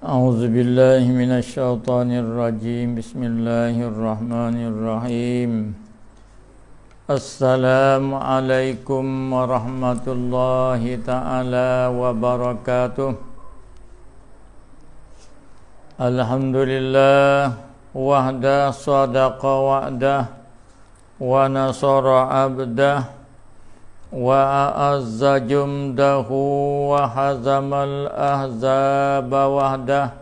A'udzu billahi minasyaitonir rajim. Bismillahirrahmanirrahim. Assalamualaikum warahmatullahi taala wabarakatuh. Alhamdulillah wahda sadaqa wa'dah wa nasara abdah wa a'azza jumdahu wa hazamal ahzaba wahdah.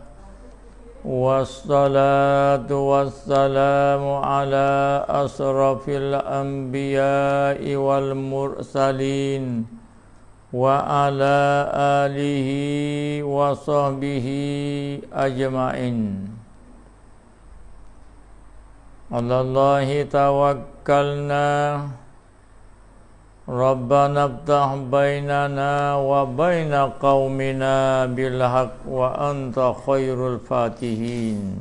Wassalatu wassalamu ala asrafil anbiya'i wal mursalin wa ala alihi wa sahbihi ajma'in. Allahi tawakkalna Rabbana iftah bainana wa baina qaumina bil haqq wa anta khairul fatihin.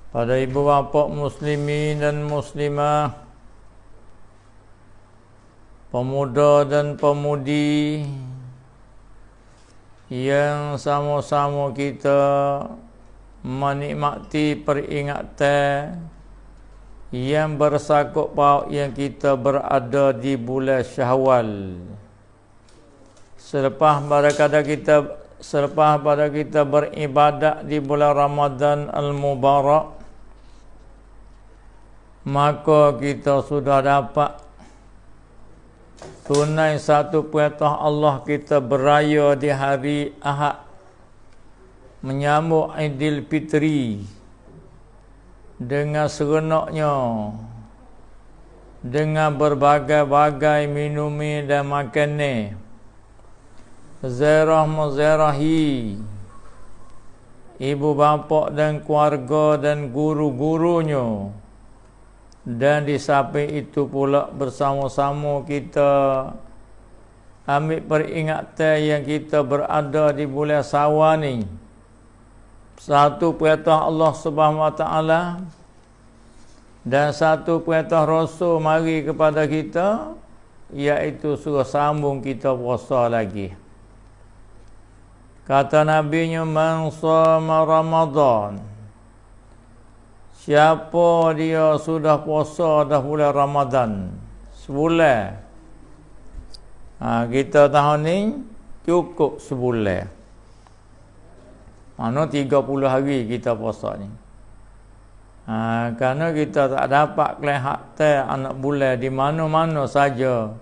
Pada ibu bapa muslimin dan muslimah, pemuda dan pemudi yang sama-sama kita menikmati peringatan yang bersakut paut yang kita berada di bulan Syawal. Selepas pada kita beribadat di bulan Ramadan al-Mubarak, maka kita sudah dapat tunai satu perintah Allah, kita beraya di hari Ahad menyambut Aidil Fitri dengan serenaknya, dengan berbagai-bagai minumi dan makanan, zarah-mazarahi, ibu bapa dan keluarga dan guru-gurunya, dan di samping itu pula bersama-sama kita ambil peringatan yang kita berada di bulan Syawal ni. Satu perintah Allah Subhanahu Wa Taala dan satu perintah Rasul mari kepada kita, iaitu suruh sambung kita puasa lagi. Kata Nabi-Nya, man shoma Ramadan, siapa dia sudah puasa dah bulan Ramadan sebulan, kita tahun ni cukup sebulan. Mana 30 hari kita puasa ni. Kerana kita tak dapat kelihatan anak bulan di mana-mana saja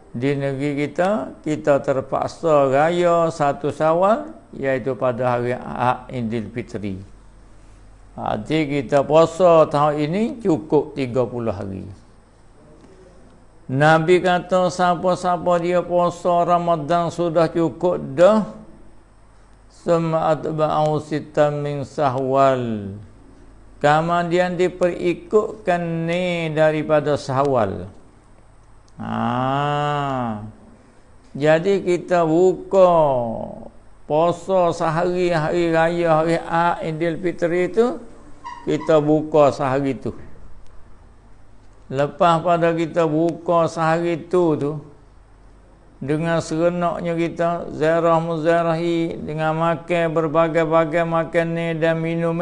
di negeri kita, kita terpaksa raya satu Syawal, iaitu pada hari Ahad Aidil Fitri. Jadi kita puasa tahun ini cukup 30 hari. Nabi kata siapa-siapa dia puasa Ramadan sudah cukup dah, summa atba'ahu sittan min Syawal, kemudian diperikutkan ni daripada Syawal. Jadi kita buka puasa sehari hari raya hari Aidil Fitri itu, kita buka sehari tu. Lepas pada kita buka sehari tu dengan serenaknya kita zarah muzarahi, dengan makan berbagai-bagai makanan dan minum,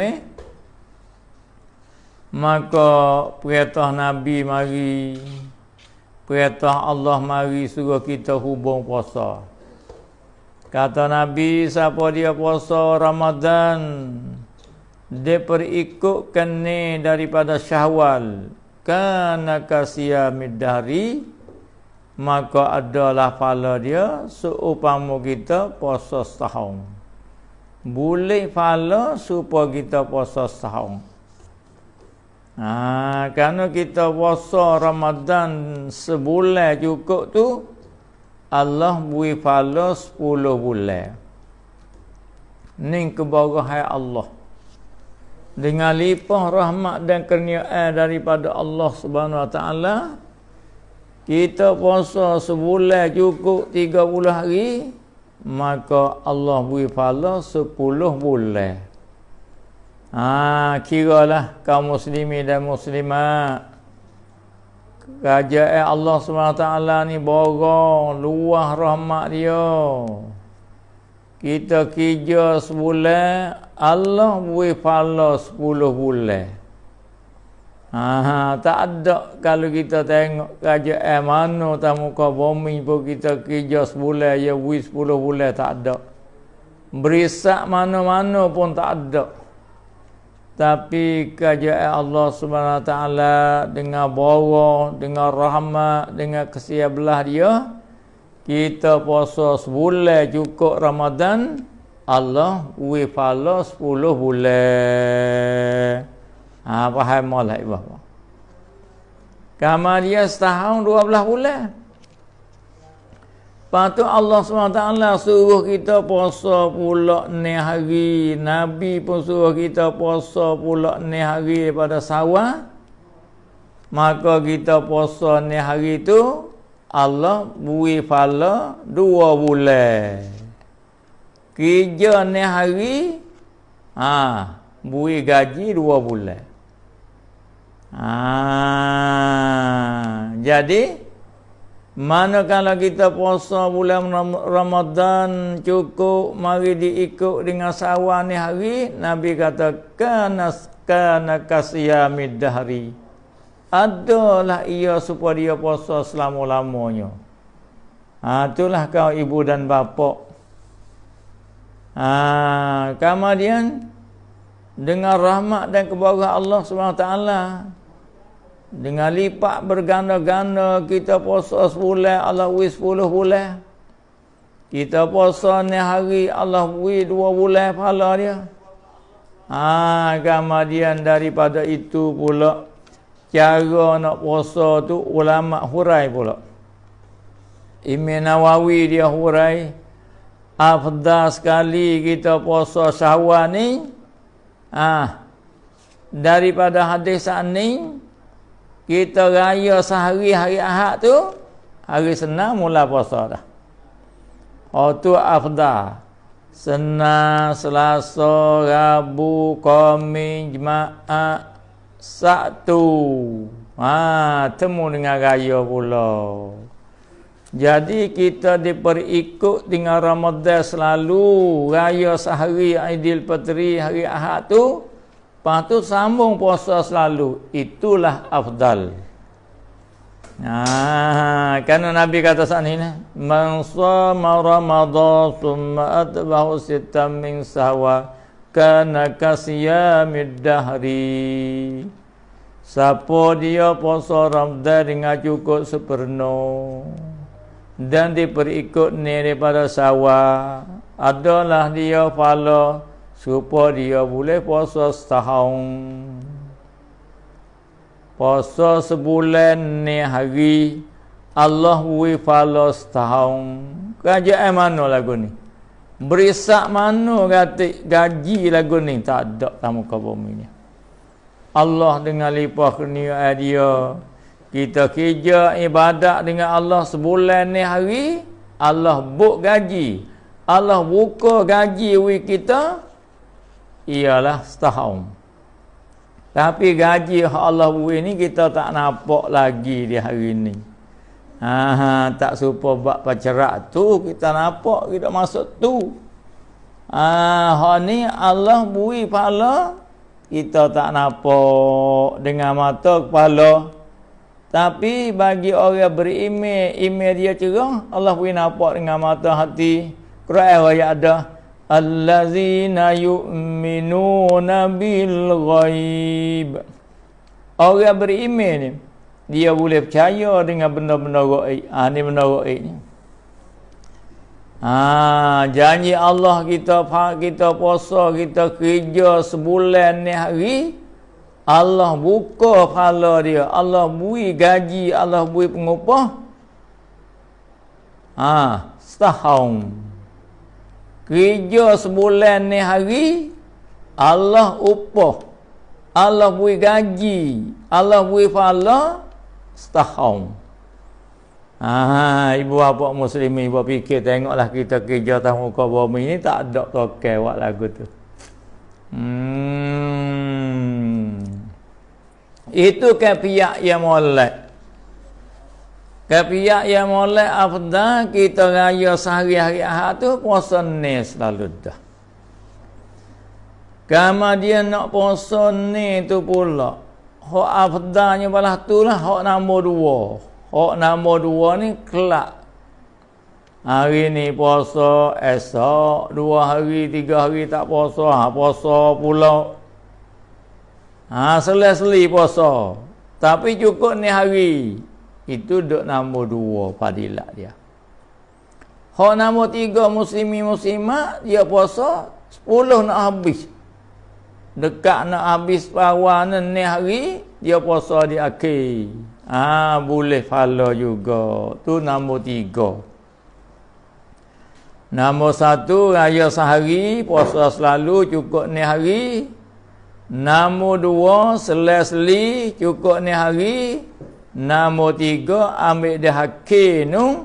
maka perintah Nabi mari, perintah Allah mari suruh kita hubung puasa. Kata Nabi, siapa dia puasa Ramadan, dia perikutkan ni daripada Syawal, kana kasiyamid dahri, maka adalah pahala dia seumpama kita puasa setahun. Boleh pahala supaya kita puasa setahun. Kerana kita puasa Ramadan sebulan cukup tu, Allah beri pahala 10 bulan. Ni kebahagiaan Allah. Dengan limpah rahmat dan kurniaan daripada Allah Subhanahu Wa Taala, kita puasa sebulan cukup 30 hari, maka Allah beri pahala 10 bulan. Kiralah kaum muslimin dan muslimat, kerajaan Allah SWT ni borong luah rahmat dia. kita kerja sebulan, Allah beri pahala 10 bulan. Tak ada kalau kita tengok kerajaan mana tamu muka bumi pun kita kerja sebulan ya beri 10 bulan, tak ada. Berisak mana-mana pun tak ada. Tapi kerajaan Allah Subhanahu Wa Taala dengan bawa, dengan rahmat, dengan kasih belah dia, kita puasa sebulan cukup Ramadan, Allah beri pahala 10 bulan. Faham molek bahawa kemudian setahun 12 bulan. Lepas tu Allah SWT suruh kita puasa pula 6 hari. Nabi pun suruh kita puasa pula 6 hari daripada Syawal. Maka kita puasa 6 hari tu, Allah beri pahala 2 bulan. Kerja 6 hari, beri gaji 2 bulan. Jadi manakala kita puasa bulan Ramadan cukup, mari diikut dengan Syawal ni hari, Nabi kata kana kasiyamid dahri. Adalah ia supaya dia puasa selama-lamanya. Itulah kau ibu dan bapa. Kemudian dengan rahmat dan kebahagiaan Allah SWT, dengan lipat berganda-ganda, kita puasa sebulan, Allah beri 10 bulan. Kita puasa 6 hari, Allah beri 2 bulan pahala dia. Kemudian daripada itu pula, cara nak puasa tu ulama hurai pula. Imam Nawawi dia hurai, afdal sekali kita puasa Syawal ni, daripada hadis ni, kita raya sehari hari Ahad tu, hari Senin mula puasa dah. Tu afdal. Senin, Selasa, Rabu, Khamis, Jumaat, Sabtu. Temu dengan raya pula. Jadi kita diperikut dengan Ramadan selalu, raya sehari Aidilfitri hari Ahad tu, lepas tu sambung puasa selalu. Itulah afdal. Kerana Nabi kata saat ini, man shama Ramadan thumma atbahu sittan min Syawal kana kasiyamid dahri. Siapa dia puasa Ramadan dengan cukup sepenuh dan diperikut ni daripada Syawal, adalah dia pahala supaya dia boleh puasa setahun. Puasa sebulan ni hari, Allah beri pahala setahun. Kerajaan mana lagu ni? Berisak mana gaji lagu ni? Tak ada tamu ke bumi ni. Allah dengan limpah kurnia dia, kita kerja ibadat dengan Allah sebulan ni hari, Allah buk gaji, Allah buka gaji kita ialah setahun. Tapi gaji Allah beri ni kita tak nampak lagi di hari ni. Tak serupa bab pacarak tu kita nampak, kita masuk tu. Ni Allah beri pahala, kita tak nampak dengan mata kepala. Tapi bagi orang beriman, iman dia cerah, Allah beri nampak dengan mata hati. Quran ayat ada, allazina yu'minuna bil ghaib. Orang beriman ni, dia boleh percaya dengan benda-benda gaib. Ni benda gaib ni. Janji Allah kita puasa, kita kerja sebulan ni hari, Allah buka pahala dia, Allah beri gaji, Allah beri pengupah. Setahun. Kerja sebulan ni hari, Allah upah, Allah beri gaji, Allah beri pahala setahun. Ibu bapa muslimin, ibu fikir tengoklah kita kerja atas muka bumi ni, tak ada tokai buat lagu tu. Itu kan pihak yang molek. Kepiak yang molek afdal kita raya sehari-hari Ahad tu puasa ni selalu dah. Kemudian nak puasa ni tu pula. Hak afdalnya balah tu lah hak nombor 2. Hak nombor 2 ni kelak. Hari ni puasa, esok 2 hari 3 hari tak puasa, puasa pula. Seli-seli puasa. Tapi cukup ni hari. Itu duk nombor 2 fadilat dia. Hak nombor 3 muslimat dia puasa 10 nak habis. Dekat nak habis pawanan ni hari dia puasa di akhir. Boleh follow juga. Tu nombor 3. Nombor 1 raya sehari puasa selalu cukup ni hari. Nombor 2 seli-seli cukup ni hari. Nombor 3 ambil dia hakir nu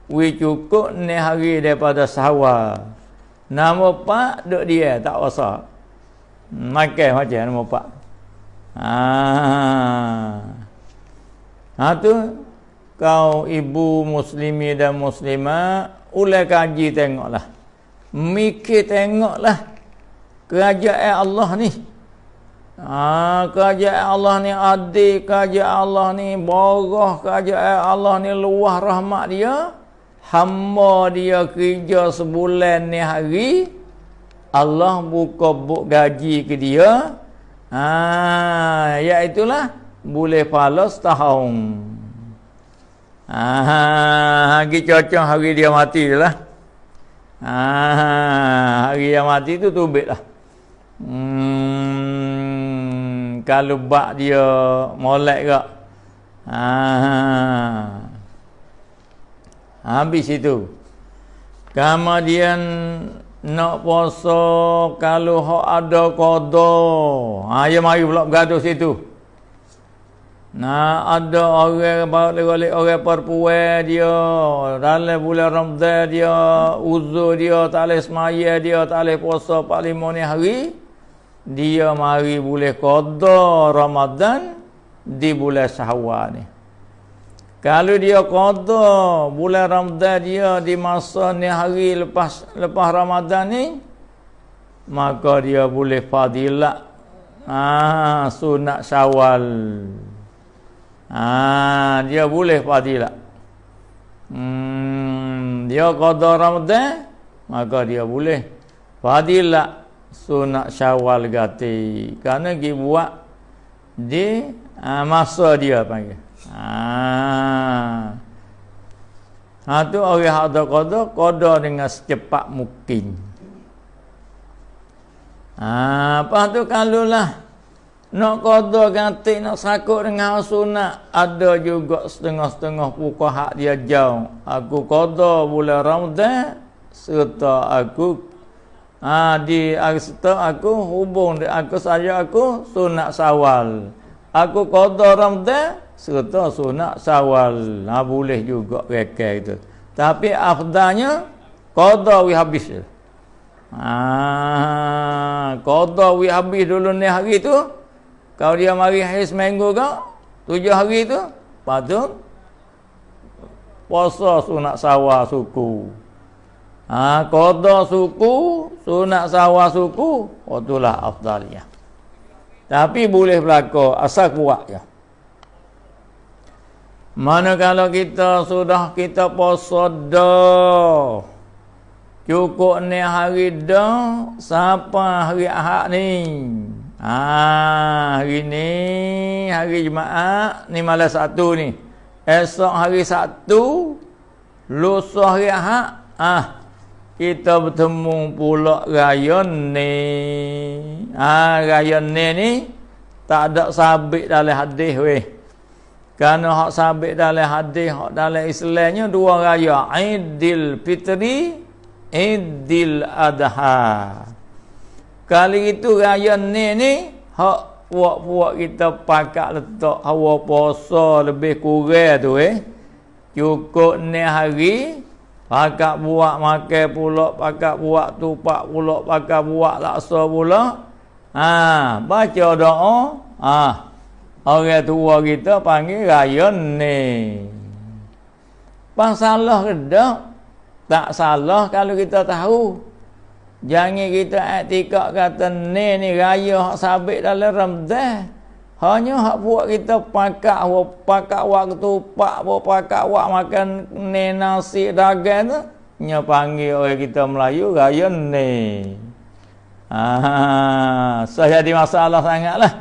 cukup ni hari daripada Syawal. Nombor 4 duk dia tak puasa. Makan macam nombor 4. Tu kau ibu muslimi dan muslimat ulai kaji tengoklah. Mikir tengoklah kerajaan Allah ni. Kerajaan Allah ni adil, kerajaan Allah ni borah, kerajaan Allah ni luah rahmat dia. Hamba dia kerja sebulan ni hari, Allah buka buk gaji ke dia. Iaitulah boleh pahala setahun. Hari cocok hari dia mati lah. Hari dia mati tu tubik lah. Kalau bak dia molek ke. Habis itu. Kemudian nak puasa kalau hak ada qada. Dia mari pula bergaduh situ. Ada orang balik orang perempuan dia dalam bulan Ramadan dia uzur dia tak boleh semaya dia tak boleh puasa 45 ni hari. Dia mari boleh qada Ramadan di bulan Syawal ni. Kalau dia qada bulan Ramadan dia di masa ni hari lepas Ramadan ni, maka dia boleh fadilat sunat Syawal. Dia boleh fadilat. Dia qada Ramadan, maka dia boleh fadilat sunat Syawal gati. Kerana dia buat di masa dia panggil. Tu orang ada qada dengan secepat mungkin. Lepas tu kalau lah nak qada ganti nak sakut dengan sunat, ada juga setengah-setengah fuqaha dia jauh. Aku qada bulan Ramadan serta aku aku hubung aku saja aku sunat Syawal. Aku qada Ramadan serta sunat Syawal. Boleh juga reka itu. Tapi afdalnya qada habis. Qada habis dulu ni hari tu. Kalau dia mari hari seminggu ke 7 hari tu, patut puasa sunat Syawal suku. Qada suku, sunat Syawal suku, itulah afdalnya. Tapi boleh berlaku asal kuat je. Mana kalau kita sudah puasa dah, cukup ni hari dah sampai hari Ahad ni. Hari ni hari Jumaat ni malam Sabtu ni. Esok hari Sabtu, lusa hari Ahad, kita bertemu pula raya ni. Raya ni tak ada sabit dalam hadis weh. Kerana hak sabit dalam hadis, hak dalam Islamnya dua raya, Aidil Fitri, Aidil Adha. Kali itu raya ni hak puak-puak kita pakat letak hawa puasa lebih kurang tu cukup ni hari pakat buat makan pula, pakat buat tupak pula, pakat buat laksa pula. Baca doa. Orang tua kita panggil raya ni. Bang salah ke tak? Tak salah kalau kita tahu. Jangan kita iktikad kata ni raya hak sabit dalam Ramadan. Hanya hak buat kita pakak waktu pakak wak makan ni nasi daging tu. Nya panggil orang kita Melayu raya ni. So jadi masalah sangatlah.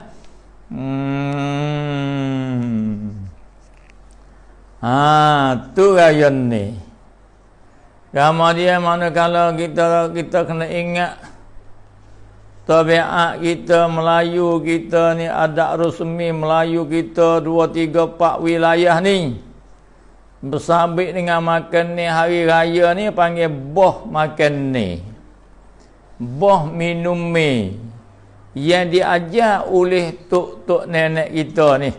Tu raya ni. Kemudian manakala kita kena ingat tabiat kita Melayu kita ni, adat rasmi Melayu kita 2, 3, 4 wilayah ni bersabit dengan makan ni hari raya ni panggil boh makan ni. Boh minum mi yang diajar oleh tok-tok nenek kita ni.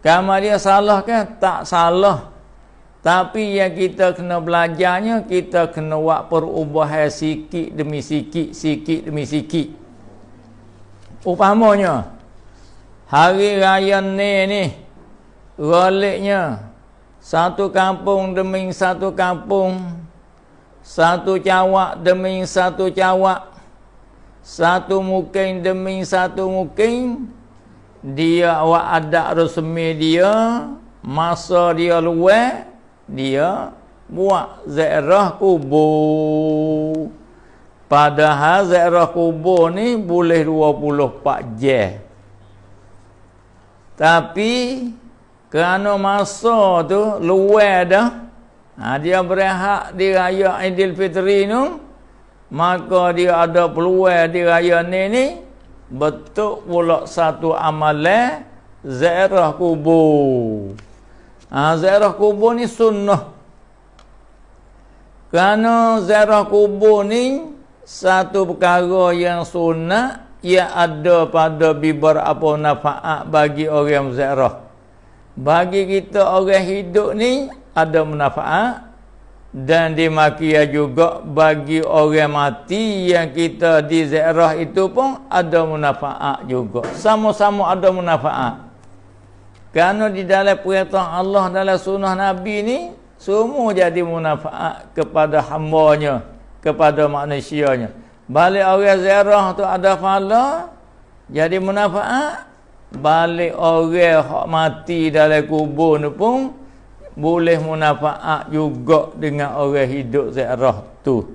Kamu dia salah kan? Tak salah. Tapi yang kita kena belajarnya, kita kena buat perubahan sikit demi sikit, sikit demi sikit. Umpamanya hari raya ni roliknya satu kampung demi satu kampung, satu cawak demi satu cawak, satu mukim demi satu mukim. Dia awak adat rasmi dia, masa dia luar, dia buat ziarah kubur. Padahal ziarah kubur ni boleh 24 jam. Tapi kerana masa tu luar dah, dia berhak di raya Aidilfitri tu, maka dia ada peluang di raya ni betul pula satu amalan ziarah kubur. Ziarah kubur ni sunnah. Kerana ziarah kubur ni satu perkara yang sunnah, ia ada pada beberapa manfaat bagi orang ziarah. Bagi kita orang hidup ni ada manfaat, dan dimakia juga bagi orang mati yang kita di ziarah itu pun ada manfaat juga. Sama-sama ada manfaat. Kerana di dalam perintah Allah, dalam sunnah Nabi ni semua jadi manfaat kepada hamba-Nya, kepada manusianya. Balik orang ziarah tu ada pahala, jadi manfaat. Balik orang hak mati dalam kubur ni pun boleh manfaat juga dengan orang hidup ziarah tu.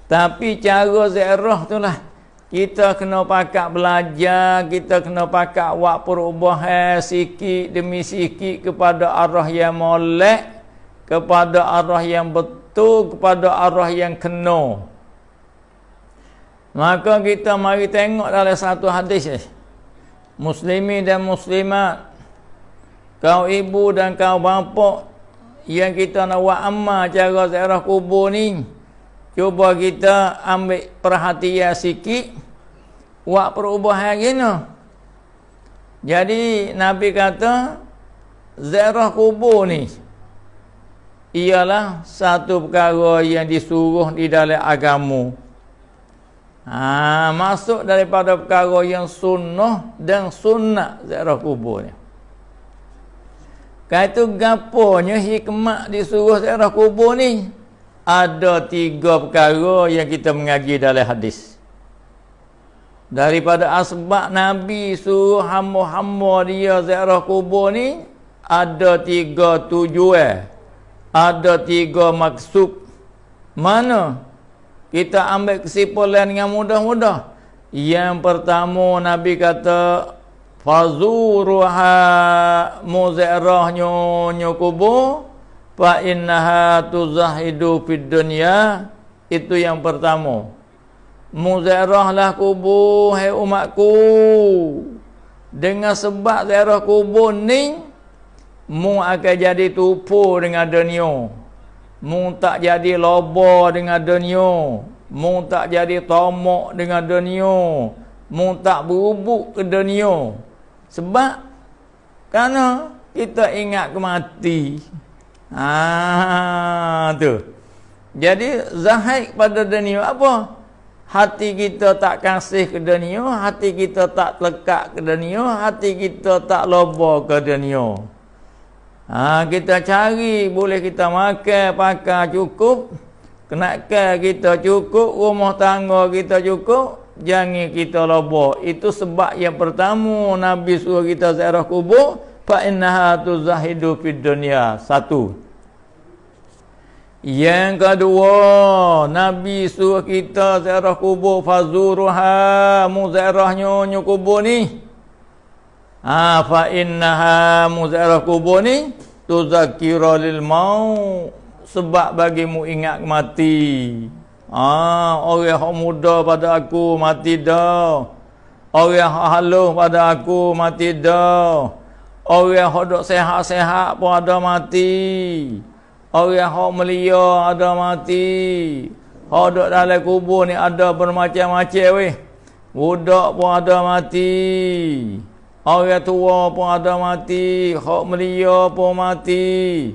Tapi cara ziarah tu lah kita kena pakak belajar, kita kena pakak buat perubahan sikit demi sikit kepada arah yang molek, kepada arah yang betul, kepada arah yang kena. Maka kita mari tengok dalam satu hadis Muslimin dan muslimat, kau ibu dan kau bapa yang kita nak buat amal cara ziarah kubur ni, cuba kita ambil perhatian sikit, buat perubahan gini. Jadi Nabi kata ziarah kubur ni ialah satu perkara yang disuruh di dalam agama. Masuk daripada perkara yang sunnah dan sunnah ziarah kubur ni. Kata gaponya hikmat disuruh ziarah kubur ni? Ada 3 perkara yang kita mengaji dalam hadis. Daripada asbab Nabi suruh hamba-hamba dia ziarah kubur ni, ada 3 tujuan, ada 3 maksud. Mana? Kita ambil kesimpulan dengan mudah-mudah. Yang pertama Nabi kata fazuruha, muziarahnya kubur, fa innaha tuzahidu fid dunya. Itu yang pertama. Muziarahlah kubur hai umatku. Dengan sebab ziarah kubur ni, mu akan jadi tupu dengan dunia. Mu tak jadi loba dengan dunia. Mu tak jadi tamak dengan dunia. Mu tak berubuk ke dunia. Sebab kerana kita ingat ke mati. Tu. Jadi zahid pada dunia apa? Hati kita tak kasih ke dunia, hati kita tak lekat ke dunia, hati kita tak loba ke dunia. Kita cari, boleh kita makan, pakai cukup, kenakan kita cukup, rumah tangga kita cukup, jangan kita lobo. Itu sebab yang pertama Nabi suruh kita ziarah kubur, fa innaha tuzahidu fid dunya. Satu. Yang kedua, Nabi suruh kita ziarah kubur, fazuruha, muziarahnya kubur ni. Fa innaha muziarah kubur ni tuzakkira lil maut, sebab bagimu ingat mati. Orang yang muda pada aku mati dah. Orang yang haluh pada aku mati dah. Orang yang duk sehat-sehat pun ada mati. Orang yang melia ada mati. Orang duk dalam kubur ni ada bermacam-macam weh. Budak pun ada mati. Orang tua pun ada mati. Hak melia pun mati.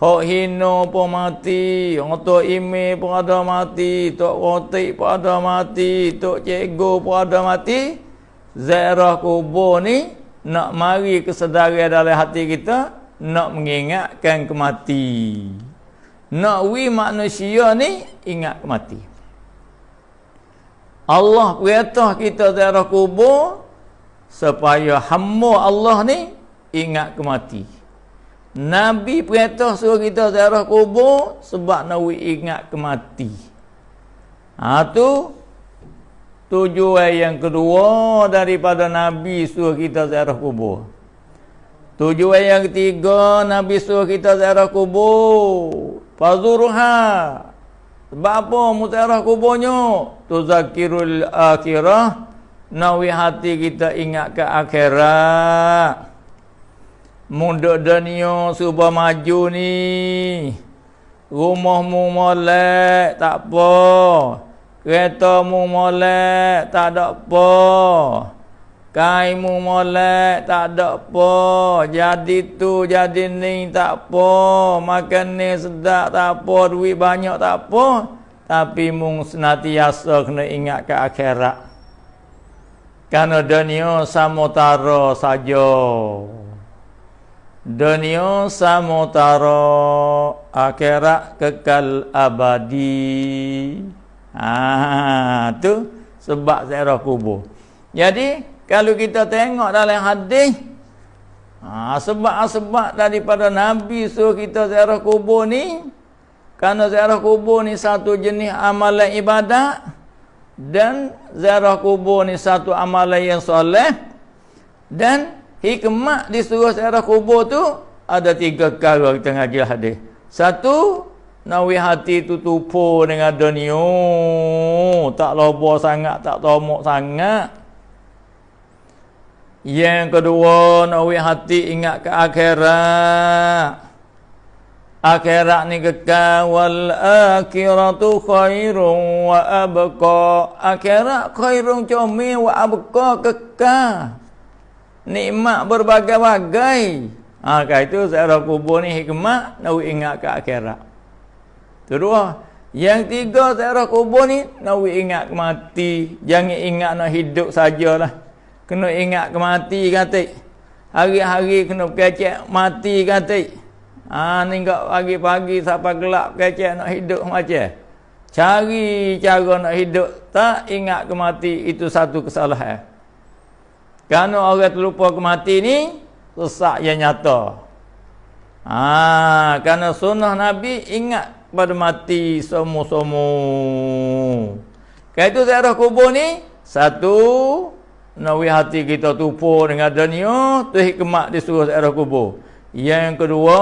Hak hina pun mati. Orang tok ime pun ada mati. Tok rotik pun ada mati. Tok cikgu pun ada mati. Ziarah kubur ni nak mari kesedaran dalam hati kita, nak mengingatkan kemati. Nak manusia ni ingat kemati. Allah perintah kita ziarah kubur supaya hamba Allah ni ingat kemati. Nabi perintah suruh kita ziarah kubur sebab nak ingat kemati. Tu tujuan yang kedua daripada Nabi suruh kita ziarah kubur. Tujuan yang ketiga, Nabi suruh kita ziarah kubur, fazuruha. Sebab apa ziarah kuburnya? Tuzakirul akhirah, nawi hati kita ingat ke akhirat. Muda dunia subah maju ni, rumahmu molek tak apa, keretamu molek tak ada apa, kainmu molek tak ada apa, jadi tu jadi ni tak apa, makan ni sedap tak apa, duit banyak tak apa, tapi mung senantiasa kena ingat ke akhirat. Karena dunia samotara saja. Dunia samotara, akhirat kekal abadi. Tu sebab ziarah kubur. Jadi kalau kita tengok dalam hadis, sebab-sebab daripada Nabi suruh kita ziarah kubur ni, kerana ziarah kubur ni satu jenis amalan ibadat, dan ziarah kubur ni satu amalan yang soleh, dan hikmat disuruh ziarah kubur tu ada 3 perkara kita ngaji hadis. Satu, nawi hati tu tupu dengan dunia, tak lobo sangat, tak tomok sangat. Yang kedua, nawi hati ingat ke akhirat. Akhirat ni kekal, wal akhiratu khairun wa abqa. Akhirat khairun comel wa abqa, kekal. Nikmat berbagai-bagai. Kan itu ziarah kubur ni hikmat, nak ingat ke akhirat. Kedua, yang tiga ziarah kubur ni nak ingat ke mati. Jangan ingat nak hidup sajalah. Kena ingat ke mati kata. Hari-hari kena kecek mati kata. Ni enggak pagi-pagi sampai gelap kecek nak hidup macam. Cari cara nak hidup, tak ingat ke mati, itu satu kesalahan. Kerana orang terlupa ke mati ni sesak yang nyata. Kerana sunnah Nabi ingat pada mati semua-semua. Kerana itu ziarah kubur ni, satu, nawi hati kita tupu dengan dunia, tu hikmat disuruh ziarah kubur. Yang kedua,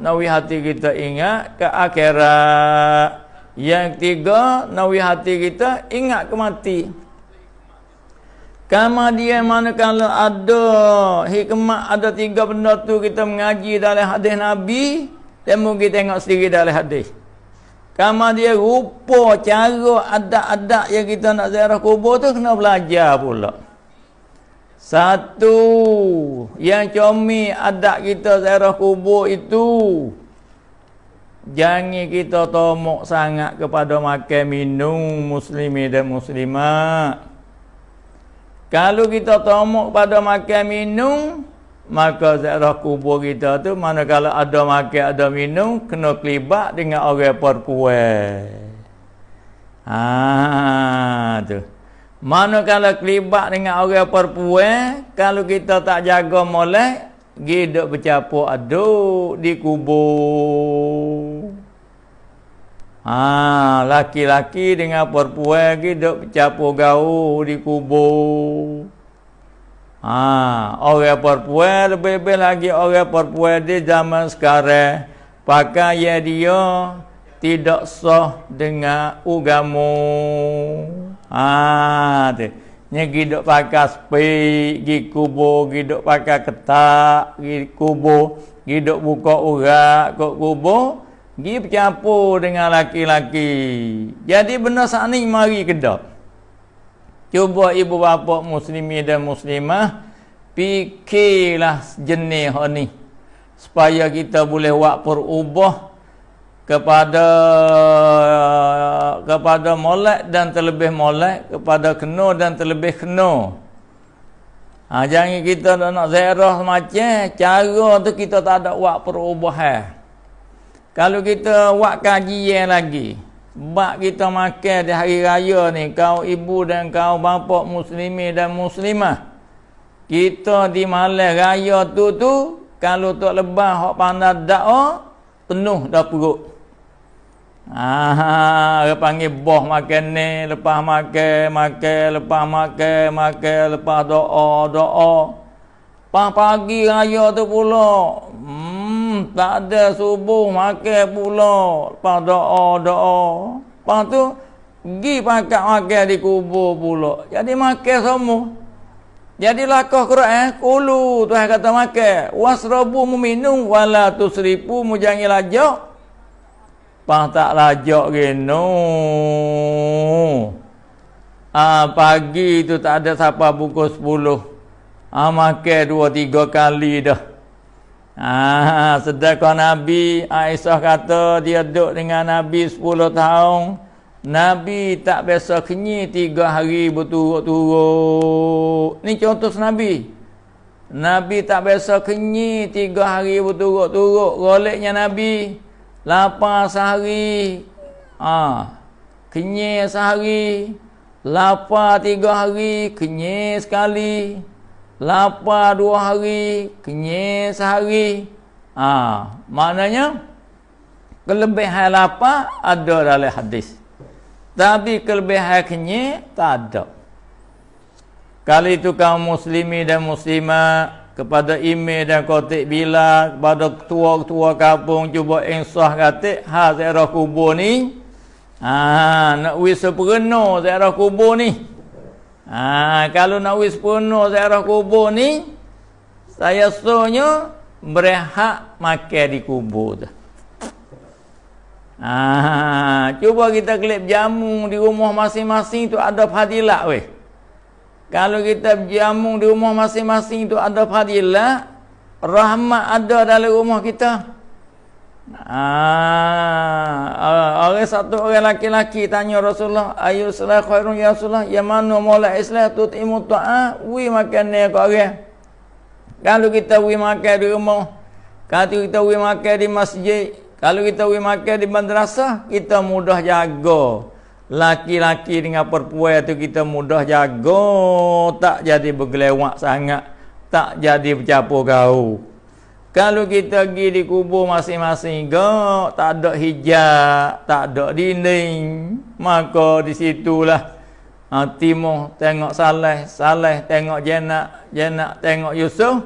nawi hati kita ingat ke akhirat. Yang ketiga, nawi hati kita ingat ke mati. Kemudian manakala ada hikmat, ada 3 benda tu kita mengaji dalam hadis Nabi, dan mungkin tengok sendiri dalam hadis. Kemudian rupa, cara, adat-adat yang kita nak ziarah kubur tu kena belajar pula. Satu, yang comel adat kita ziarah kubur itu, jangan kita tomok sangat kepada makan minum muslimin dan muslimat. Kalau kita tomok pada makan minum, maka ziarah kubur kita tu manakala ada makan ada minum kena kelibat dengan orang perempuan. Tu. Manakala kelibat dengan orang perempuan, kalau kita tak jaga molek, hidup bercampur aduk di kubur. Laki-laki dengan perempuan hidup bercampur gaul di kubur. Orang perempuan lebih-lebih lagi orang perempuan di zaman sekarang pakaian dia tidak sah dengan agama. Tu. Nya hidup pakai spek, gi kubur, hidup pakai ketak, gi kubur, hidup buka urat kat kubur, gi bercampur dengan laki-laki. Jadi benda sani mari kedap. Cuba ibu bapa muslimin dan muslimah fikirlah jenis ni supaya kita boleh buat perubah kepada molek dan terlebih molek, kepada kena dan terlebih kena. Jangan kita nak ziarah macam cara tu kita tak ada buat perubahan. Kalau kita buat kajian lagi, bab kita makan di hari raya ni, kau ibu dan kau bapa muslimin dan muslimah, kita di malam raya tu kalau tok lebah hok pandai dak penuh dah perut. Dia panggil boh makan ni, lepas makan, lepas makan, lepas doa. Pas pagi raya tu pula, tak ada subuh makan pula, lepas doa. Lepas tu pergi pakat makan di kubur pula. Jadi makan semua. Jadi lakah Quran, kulu Tuhan kata makan, wasrabu minum wala tusrifu jangan lajak. Pas tak lajak geno. Pagi tu tak ada siapa pukul 10. Makan 2-3 kali dah. Sedekah Nabi Aisyah kata dia duduk dengan Nabi 10 tahun. Nabi tak biasa kenyit 3 hari berturut-turut. Ni contoh Nabi. Nabi tak biasa kenyit 3 hari berturut-turut. Goleknya Nabi lapar sehari, kenyit sehari, lapar 3 hari, kenyit sekali, lapar 2 hari, kenyit sehari. Maknanya kelebihan lapar ada dalam hadis, tapi kelebihan kenyit tak ada. Kali itu kaum muslimin dan muslimat, kepada imam dan khatib bila, kepada ketua-ketua kampung, cuba insah katik ziarah kubur ni. Nak wis sepenuh ziarah kubur ni. Kalau nak wis sepenuh ziarah kubur ni, saya suruhnya berehat makan di kubur tu. Cuba kita kelip jamu di rumah masing-masing tu ada fadilat weh. Kalau kita jamu di rumah masing-masing tu ada fadilat, rahmat ada dalam rumah kita. Orang satu orang laki-laki tanya Rasulullah, ayu salah khairun ya Rasulullah, yang mana mula Islam tu timu ta'a, wi makan ni kat orang. Kalau kita wi makan di rumah, kalau kita wi makan di masjid, kalau kita wi makan di madrasah, kita mudah jaga. Laki-laki dengan perempuan tu kita mudah jaga, tak jadi bergelewak sangat, tak jadi bercampur gaul. Kalau kita pergi di kubur masing-masing, tak ada hijab, tak ada dinding, maka di situlah Timur tengok Saleh, Saleh tengok Jenak, Jenak tengok Yusuf.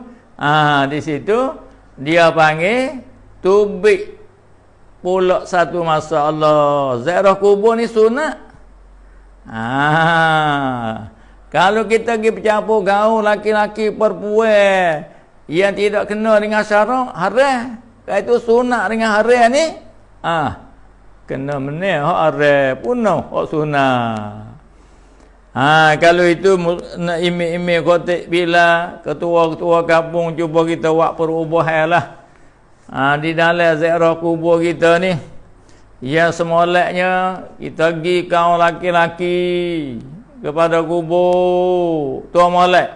Di situ dia panggil tubik pula satu masa. Allah, ziarah kubur ni sunat. Kalau kita pergi bercampur gaul laki-laki perempuan yang tidak kena dengan syarak, haram. Itu sunat dengan haram ni, kena meneh hak haram punah hak sunat. Kalau itu nak imam-imam khatib bila, ketua-ketua kampung, cuba kita buat perubahan lah. Di dalam ziarah kubur kita ni, yang semoleknya kita pergi kaum laki-laki kepada kubur tua molek.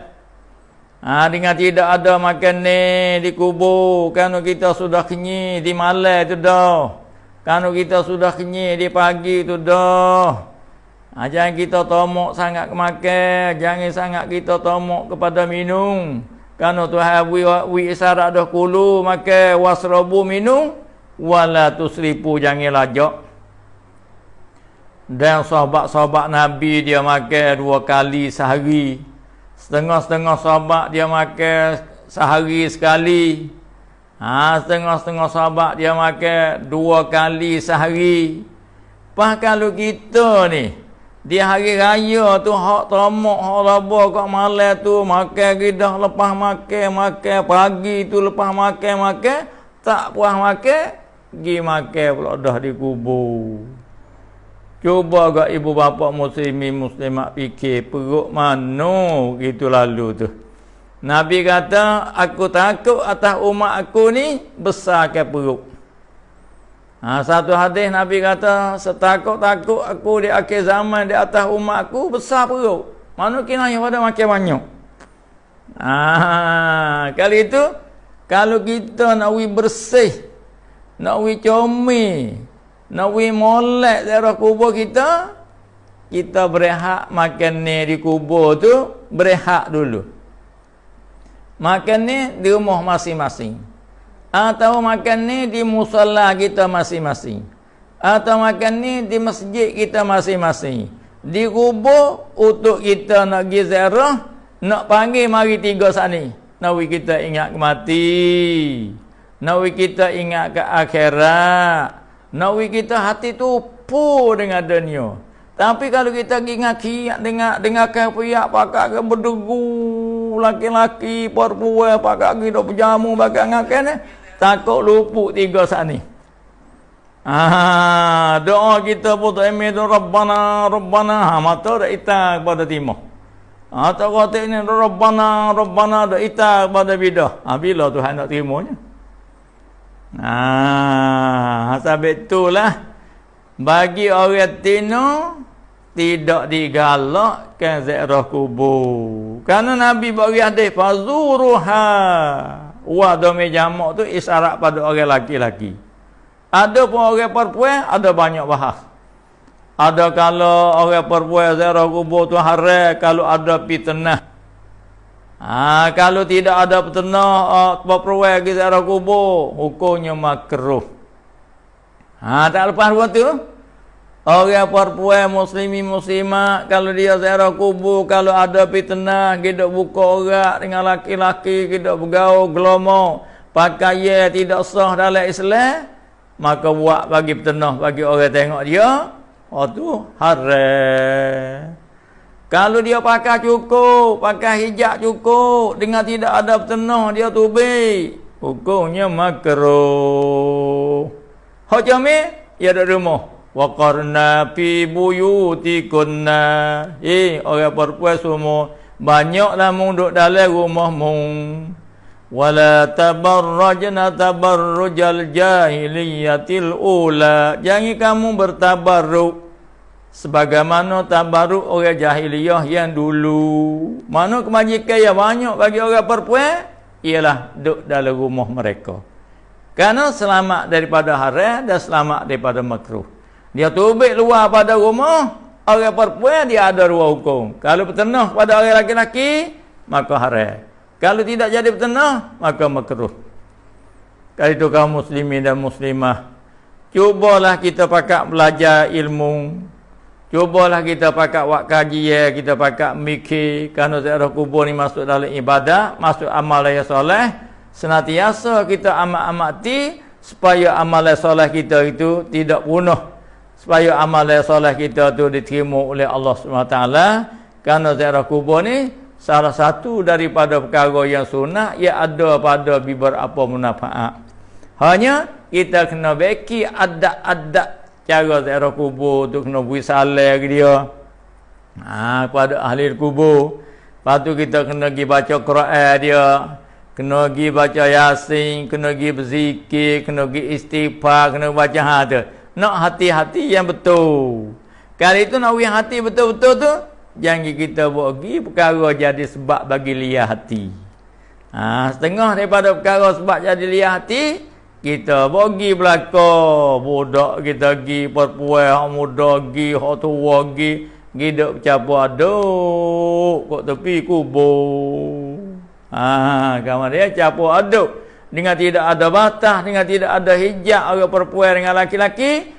Dengan tidak ada makan ni di kubur, kerana kita sudah kenyang di malam tu dah. Kerana kita sudah kenyang di pagi tu dah. Jangan kita tomok sangat ke makan, jangan sangat kita tomok kepada minum. Kerana Tuhan wi isyarat dah kulu makan wasrabu minum wala tusrifu, jangan lajak. Dan sahabat-sahabat Nabi dia makan 2 kali sehari. Setengah-setengah sahabat dia makan sehari sekali. Setengah-setengah sahabat dia makan 2 kali sehari. Pas kalau kita ni di hari raya tu hak tomok hak laba kat malam tu makan gidah, lepas makan pagi tu lepas makan tak puas makan pergi makan pula dah di kubur. Cuba gak ibu bapa muslimat fikir perut mana gitu lalu tu. Nabi kata, aku takut atas umat aku ni besar ke perut. Satu hadis Nabi kata, setakut-takut aku di akhir zaman di atas umat aku besar perut. Mana kinayah pada makan banyak. Kali itu, kalau kita nak bersih, nak comel, nak molek darah kubur kita berehat makan ni di kubur tu, berehat dulu. Makan ni di rumah masing-masing. Atau makan ni di musalla kita masing-masing. Atau makan ni di masjid kita masing-masing. Di kubur untuk kita nak pergi ziarah, nak panggil mari 3 sani. Nak kita ingat ke mati. Nak kita ingat ke akhirat. Nak kita hati tu pu dengan dunia. Tapi kalau kita ingat kiat dengar kafiat pakak ke berdegu, laki-laki perempuan pakak ke dok berjamu pakak ngakan ni, takut luput 3 saat ni. Doa kita pun tu Rabbana mata dak ita kepada timur. Tak kata ini Rabbana dak ita kepada bidah. Bila Tuhan nak terimanya? Sebab itulah bagi orang Tino tidak digalakkan ziarah kubur. Kerana Nabi bagi hadis fazuruha. Wa dhamma jamak tu isyarat pada orang laki-laki. Ada pun orang perempuan ada banyak bahas. Ada kalau orang perempuan ziarah kubur tu haram kalau ada fitnah. Kalau tidak ada petenah perempuan pergi ziarah kubur, hukumnya makruh. Tak lepas waktu orang perempuan muslimat kalau dia ziarah kubur, kalau ada fitnah, kita buka orang dengan laki-laki, kita bergaul gelomo, pakaian tidak sah dalam Islam, maka buat bagi petenah bagi orang tengok dia, tu haram. Kalau dia pakai cukup, pakai hijab cukup, dengan tidak ada petenah dia tubik, hukumnya makruh. Hak jamil ya ada rumah. Wa qarna fi buyutikunna. Orang perempuan semua banyaklah mung duduk dalam rumahmu. Wala tabarrajna tabarrujal jahiliyatil ula. Jangan kamu bertabarruk sebagaimana tabarruk orang jahiliyah yang dulu. Mana kebajikan yang banyak bagi orang perempuan ialah duduk dalam rumah mereka. Kerana selamat daripada haram dan selamat daripada makruh. Dia tubik luar pada rumah, orang perempuan dia ada 2 hukum. Kalau petenah pada orang laki-laki, maka haram. Kalau tidak jadi petenah, maka makruh. Kalau itu kaum muslimin dan muslimah, cubalah kita pakat belajar ilmu. Cubalah kita pakat buat kajian, kita pakat mikir. Kerana ziarah kubur ni masuk dalam ibadah, masuk amal yang soleh. Senantiasa kita amat-amati supaya amalan soleh kita itu tidak punah, supaya amalan soleh kita itu diterima oleh Allah SWT. Kerana ziarah kubur ni salah satu daripada perkara yang sunnah, ia ada pada beberapa manfaat. Hanya kita kena beki adab-adab cara ziarah kubur tu, kena beri salam ke dia kepada ahli kubur. Lepas tu kita kena pergi baca Quran dia, kena pergi baca Yasin, kena pergi berzikir, kena pergi istighfar, kena baca tu. Nak hati-hati yang betul. Kali itu nak hati betul-betul tu, jangan kita buat pergi perkara jadi sebab bagi liar hati. Setengah daripada perkara sebab jadi liar hati, kita bagi belaka budak kita gi perempuan hak muda gi hak tua gi duk bercampur aduk kat tepi kubur. Kamu dia campur aduk dengan tidak ada batas, dengan tidak ada hijab orang perempuan dengan laki-laki,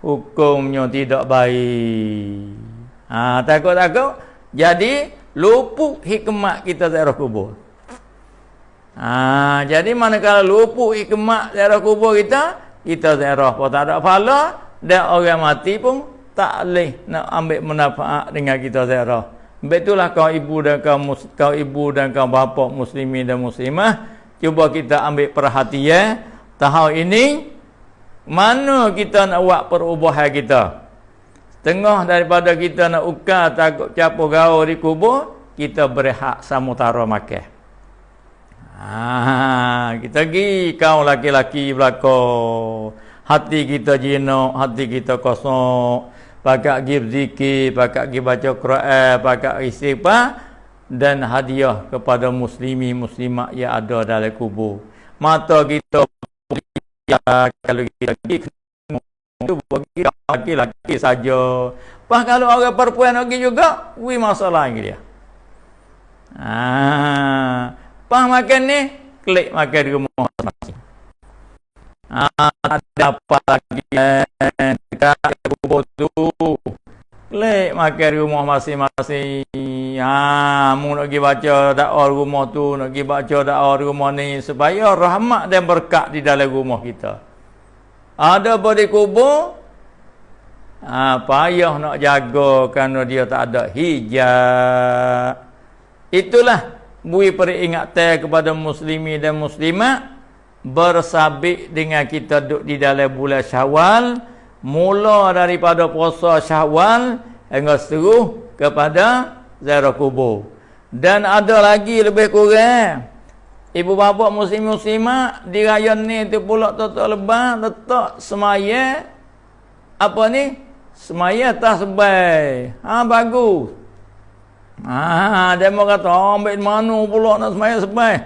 hukumnya tidak baik. Takut-takut jadi luput hikmat kita ziarah kubur. Jadi manakala luput hikmat ziarah kubur kita ziarah pun tak ada pahala, dan orang mati pun tak boleh nak ambil manfaat dengan kita ziarah. Betullah kau ibu dan kau bapa muslimin dan muslimah, cuba kita ambil perhatian tahun ini mana kita nak buat perubahan kita. Setengah daripada kita nak ukar takut capur gaul di kubur, kita berhak samutara makan. Kita pergi kau laki-laki belakang, hati kita jinak, hati kita kosong, pakai pergi berzikir, pakai pergi baca Quran, pakai istighfar dan hadiah kepada muslimat yang ada dalam kubur. Mata kita kalau kita pergi itu bagi laki-laki saja. Pas kalau orang perempuan pergi juga, masalah lagi dia. Pas makan ni, klik makan di rumah masing-masing. Ada apa lagi dekat kubur tu, klik makan di rumah masing-masing. Mu nak pergi baca dakwah rumah tu, nak pergi baca dakwah rumah ni, supaya rahmat dan berkat di dalam rumah kita. Ada pada kubur, payah nak jaga kerana dia tak ada hijab. Itulah bui peringatan kepada muslimin dan muslimat, bersabit dengan kita duduk di dalam bulan Syawal, mula daripada puasa Syawal hingga seterus kepada ziarah kubur. Dan ada lagi lebih kurang, ibu bapa muslim muslimat di raya ni tu pula tutup lebar letak semaya apa ni? Semaya tasbih. Bagus. Dia mau kata ambil mana pula nak semaya sebah.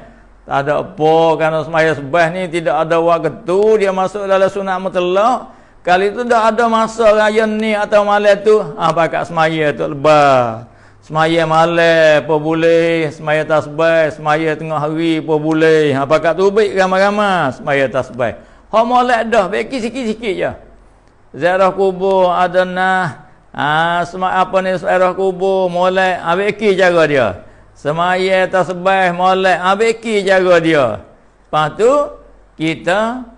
Tak ada apa, kerana semaya sebah ni tidak ada waktu dia masuk dalam sunat mutlak. Kali tu dah ada masa raya ni atau malam tu, pakai semaya tu lebar. Semaya malam apa boleh, semaya tasbih, semaya tengah hari apa boleh. Pakai tubik ramai-ramai semaya tasbih. Hak molek dah, beki sikit-sikit je. Ziarah kubur ada nah, apa ni ziarah kubur molek, beki cara dia. Semaya tasbih molek, beki cara dia. Lepas tu kita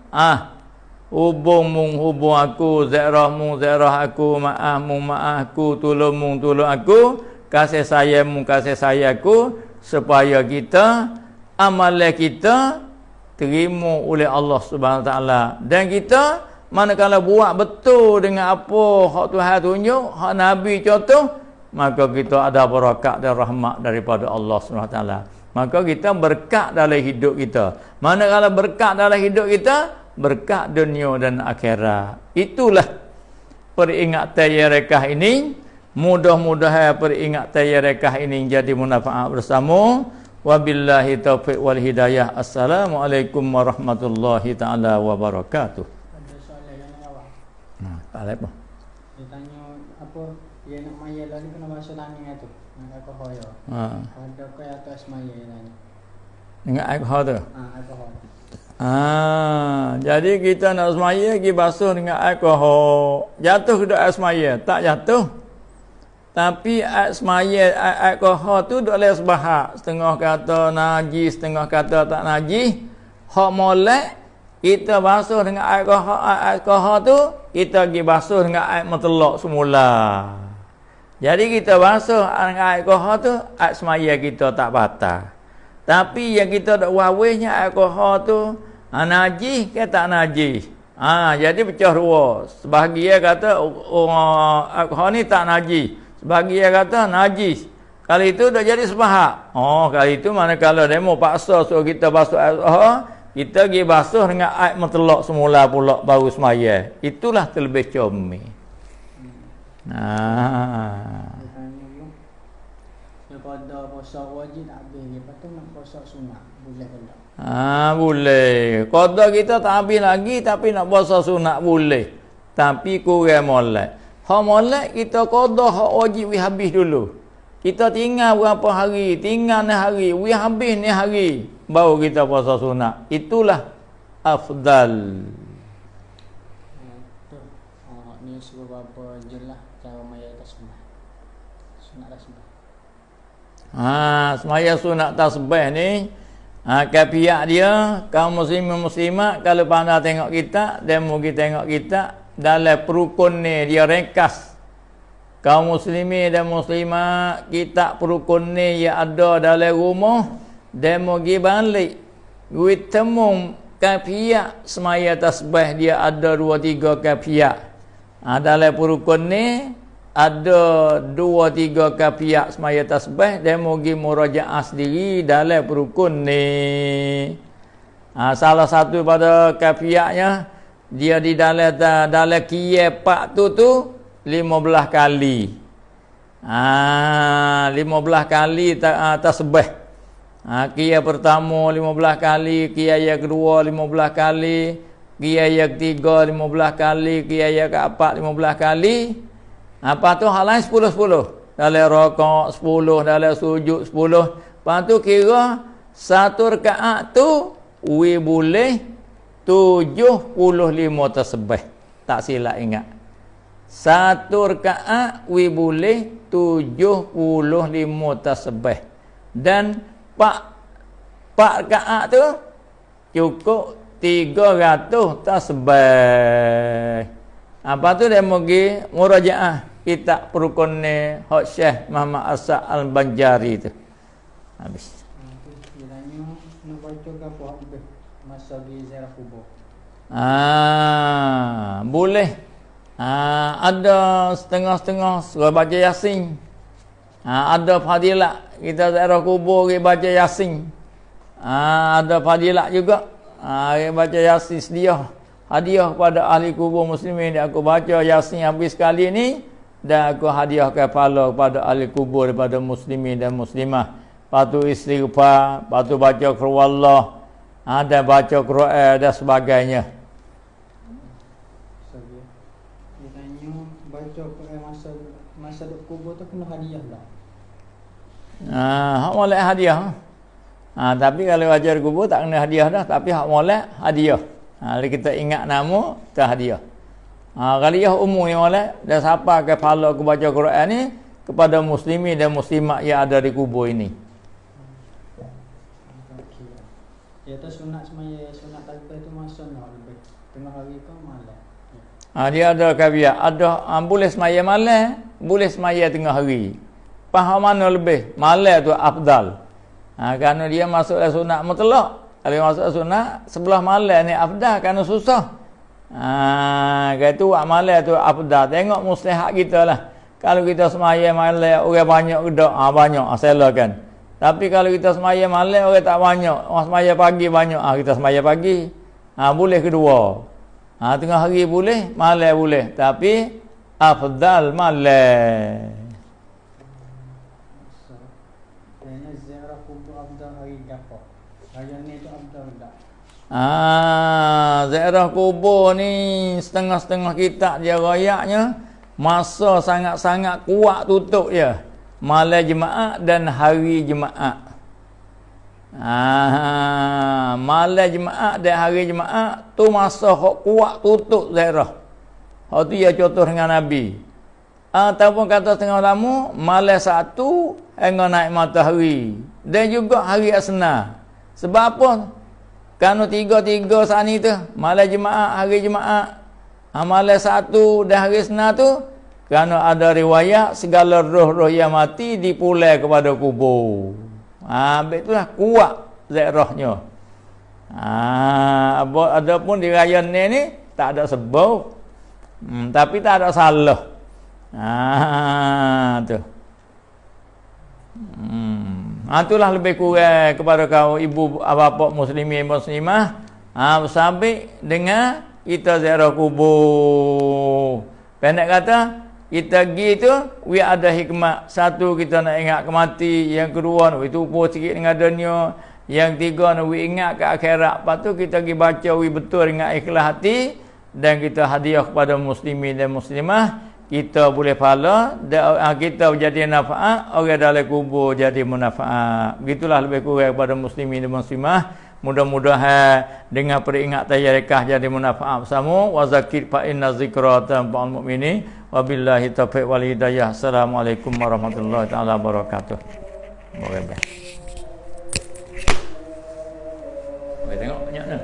hubung aku, ziarahmu ziarah aku, maafmu maafku, tolongmu tolong aku, kasih sayangmu kasih sayangku, supaya kita amalan kita terima oleh Allah Subhanahu Wa Taala. Dan kita manakala buat betul dengan apa hak Tuhan tunjuk, hak Nabi contoh, maka kita ada barakat dan rahmat daripada Allah Subhanahu Wa Taala. Maka kita berkat dalam hidup kita. Manakala berkat dalam hidup kita, berkat dunia dan akhirat. Itulah peringatan yang rekah ini. Mudah-mudahan peringatan yang rekah ini jadi manfaat bersama. Wabillahi taufiq wal hidayah. Assalamualaikum warahmatullahi taala wabarakatuh. Ada soalan yang nak jawab. Apa? Dia tanya apa dia nak maya lagi kena bahasa tanya tu. Nak alkohol ya. Ada ke atas maya tanya. Dengan alkohol tu. Alkohol. Jadi kita nak semaya pergi basuh dengan alkohol. Jatuh ke air semaya? Tak jatuh. Tapi air semaya, air alkohol tu duk boleh sebahak. Setengah kata najis, setengah kata tak najis. Hak molek, kita basuh dengan air alkohol tu, kita pergi basuh dengan air mutlak semula. Jadi kita basuh dengan air alkohol tu, air semaya kita tak batal. Tapi yang kita dak wawihnya alkohol tu najis ke tak najis. Jadi pecah dua. Sebahagian kata alkohol ni tak najis. Sebahagian kata najis. Kali itu dah jadi sebahak. Kali itu manakala demo paksa suruh kita basuh alkohol, kita pergi basuh dengan air mutlak semula pula baru semaya. Itulah terlebih comel. Qada puasa wajib tak habis. Lepas tu nak puasa sunat. Boleh ke tak? Boleh. Qada kita tak habis lagi tapi nak puasa sunat boleh. Tapi kurang molek. Hak molek kita qada hak wajib we habis dulu. Kita tinggal berapa hari, tinggal ni hari, we habis ni hari baru kita puasa sunat. Itulah afdal. Ni sebab apa jelas cara maya tasbih. Sunat tasbih. Semaya sunat tasbih ni kafiat dia kaum muslimin muslimat kalau pandai tengok kita, demo kita tengok kita dalam perukun ni dia ringkas. Kaum muslimin dan muslimat kita perukun ni yang ada dalam rumah demo pergi balik. We temu kafiat semaya tasbih dia ada 2-3 kafiat. Dalam perukun ni ada 2-3 kafiat semaya tasbih dan pergi murajaah sendiri dalam perukun ni. Salah satu pada kafiatnya dia di dalam kiyah pak tu 15 kali. 15 kali tasbih. Kiyah pertama 15 kali, kiyah yang kedua 15 kali, kiyah yang ketiga 15 kali, kiyah yang keempat 15 kali. Apa tu hal lain 10-10. Dalam rakaat 10, dalam sujud 10. Lepas tu kira satu rakaat tu we boleh 75 tasbih. Tak silap ingat. Satu rakaat we boleh 75 tasbih. Dan 4 rakaat tu cukup 300 tasbih. Apa tu dia pergi murajaah kitab perukun ni hak Syekh Muhammad Asad Al-Banjari tu. Habis. Kiranya nak baca ke apa habis masa di ziarah kubur. Boleh. Ada setengah-setengah surah baca Yasin. Ada fadilat kita ziarah kubur kita baca Yasin. Ada fadilat juga. Kita baca Yasin sedia. Hadiah pada ahli kubur muslimin yang aku baca Yasin habis kali ni dan aku hadiahkan pahala kepada ahli kubur daripada muslimin dan muslimah. Patu istighfar, patu baca qur'an dan baca Quran dan sebagainya. Dia tanya baca Quran masa duk kubur tu kena hadiah tak? Hak molek hadiah. Tapi kalau ajar kubur tak kena hadiah dah, tapi hak molek hadiah. Kalau kita ingat nama, tak hadiah. Kalau ia umum ni molek dan siapa ke pahala aku baca Quran ni kepada muslimin dan muslimat yang ada di kubur ini. Ya tu sunat semaya sunat takbir tu masa nak lebih tengah hari ke malam. Dia ada kafiat, ada boleh semaya malam, boleh semaya tengah hari. Faham mana lebih? Malam tu afdal. Kerana dia masuk dalam sunat mutlak. Kalau masuk sunat sebelah malam ni afdal kerana susah. Kata malam tu afdal. Tengok muslihat kita lah. Kalau kita semaya malam orang banyak gedak, banyak silakan. Tapi kalau kita semaya malam orang tak banyak, orang semaya pagi banyak, kita semaya pagi. Boleh kedua. Tengah hari boleh, malam boleh. Tapi afdal malam. Kayaknya ziarah kubur afdal hari apa? Hari ni tu afdal tak? Ziarah kubur ni setengah-setengah kitab dia rayaknya masa sangat-sangat kuat tutup je. Malam Jumaat dan hari Jumaat. Malam Jumaat dan hari Jumaat tu masa hok kuat tutup ziarah. Hak tu ya contoh dengan Nabi. Ataupun kata setengah lama malam 1 hingga naik matahari dan juga hari Asna. Sebab apa? Kerana tiga-tiga saat ni tu malam Jumaat, hari Jumaat, malam 1 dan hari Asna tu kerana ada riwayat segala roh-roh yang mati dipulai kepada kubur. Itulah kuat ziarahnya. Adapun di raya ni tak ada sebab. Tapi tak ada salah. Tu. Itulah lebih kurang kepada kau ibu bapa muslimin muslimah. Sampai dengan kita ziarah kubur. Pendek kata kita pergi tu we ada hikmah. Satu, kita nak ingat ke mati. Yang kedua, nak we tupu sikit dengan dunia. Yang tiga, nak we ingat ke akhirat. Lepas tu kita pergi baca we betul dengan ikhlas hati, dan kita hadiah kepada muslimin dan muslimah. Kita boleh pahala, kita jadi manfaat, orang dalam kubur jadi manfaat. Begitulah lebih kurang kepada muslimin dan muslimah. Mudah-mudahan dengan peringatan yakah jadi manfaat bersama. Wa zakir fa inna zikra tanfa'ul mu'minin. Wabillahi taufiq wal hidayah. Assalamualaikum warahmatullahi taala wabarakatuh. Boleh tengok banyak dah.